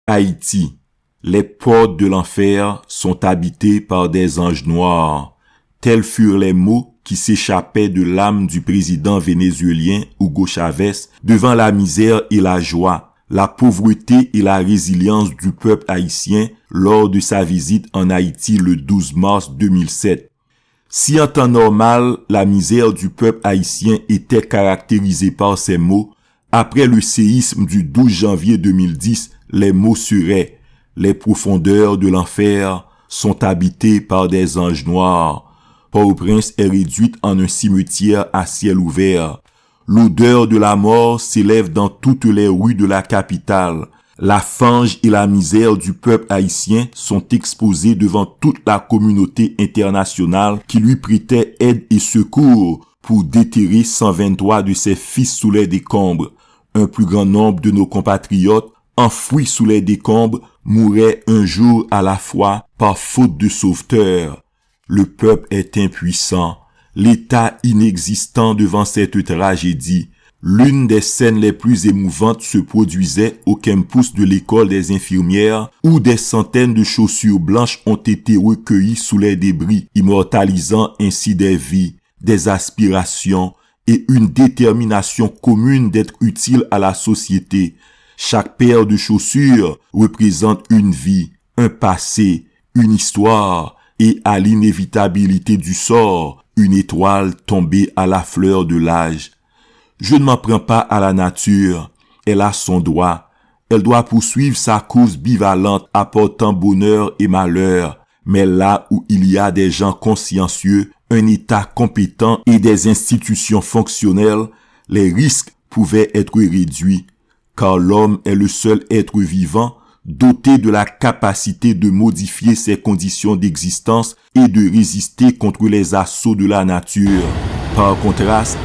Haïti. Les portes de l'enfer sont habitées par des anges noirs. Tels furent les mots qui s'échappaient de l'âme du président vénézuélien Hugo Chavez devant la misère et la joie, la pauvreté et la résilience du peuple haïtien lors de sa visite en Haïti le 12 mars 2007. Si en temps normal, la misère du peuple haïtien était caractérisée par ces mots, après le séisme du 12 janvier 2010, les mots seraient « Les profondeurs de l'enfer sont habitées par des anges noirs. Port-au-Prince est réduite en un cimetière à ciel ouvert. L'odeur de la mort s'élève dans toutes les rues de la capitale. La fange et la misère du peuple haïtien sont exposées devant toute la communauté internationale qui lui prêtait aide et secours pour déterrer 123 de ses fils sous les décombres. Un plus grand nombre de nos compatriotes, enfouis sous les décombres, mouraient un jour à la fois par faute de sauveteurs. Le peuple est impuissant, l'État inexistant devant cette tragédie. L'une des scènes les plus émouvantes se produisait au campus de l'école des infirmières où des centaines de chaussures blanches ont été recueillies sous les débris, immortalisant ainsi des vies, des aspirations et une détermination commune d'être utile à la société. Chaque paire de chaussures représente une vie, un passé, une histoire et à l'inévitabilité du sort, une étoile tombée à la fleur de l'âge. Je ne m'en prends pas à la nature, elle a son droit. Elle doit poursuivre sa cause bivalente apportant bonheur et malheur. Mais là où il y a des gens consciencieux, un État compétent et des institutions fonctionnelles, les risques pouvaient être réduits, car l'homme est le seul être vivant doté de la capacité de modifier ses conditions d'existence et de résister contre les assauts de la nature. Par contraste,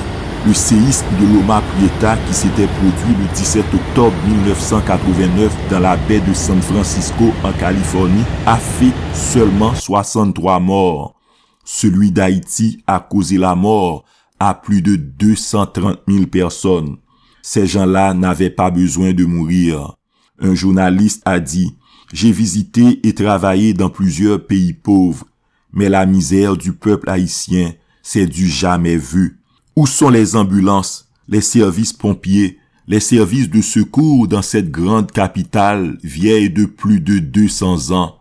le séisme de Loma Prieta qui s'était produit le 17 octobre 1989 dans la baie de San Francisco en Californie a fait seulement 63 morts. Celui d'Haïti a causé la mort à plus de 230 000 personnes. Ces gens-là n'avaient pas besoin de mourir. Un journaliste a dit « J'ai visité et travaillé dans plusieurs pays pauvres, mais la misère du peuple haïtien, c'est du jamais vu. Où sont les ambulances, les services pompiers, les services de secours dans cette grande capitale vieille de plus de 200 ans?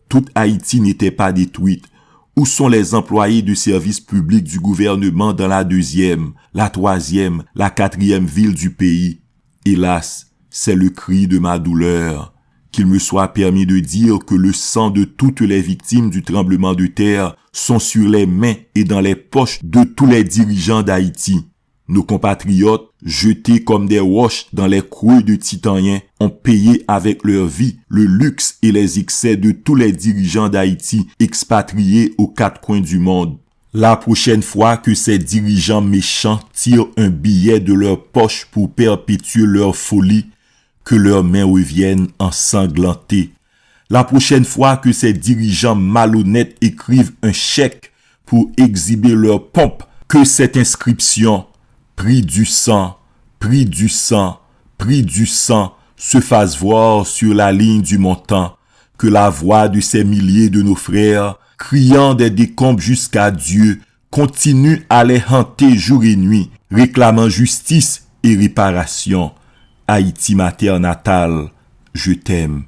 Toute Haïti n'était pas détruite. Où sont les employés de services publics du gouvernement dans la 2e, la 3e, la 4e ville du pays? Hélas, c'est le cri de ma douleur. Qu'il me soit permis de dire que le sang de toutes les victimes du tremblement de terre sont sur les mains et dans les poches de tous les dirigeants d'Haïti. Nos compatriotes, jetés comme des roches dans les creux de Titanien, ont payé avec leur vie le luxe et les excès de tous les dirigeants d'Haïti expatriés aux 4 coins du monde. La prochaine fois que ces dirigeants méchants tirent un billet de leur poche pour perpétuer leur folie, que leurs mains reviennent ensanglantées. La prochaine fois que ces dirigeants malhonnêtes écrivent un chèque pour exhiber leur pompe, que cette inscription « Prix du sang, prix du sang, prix du sang » se fasse voir sur la ligne du montant, que la voix de ces milliers de nos frères, criant des décombres jusqu'à Dieu, continue à les hanter jour et nuit, réclamant justice et réparation. Haïti, ma terre natale, je t'aime.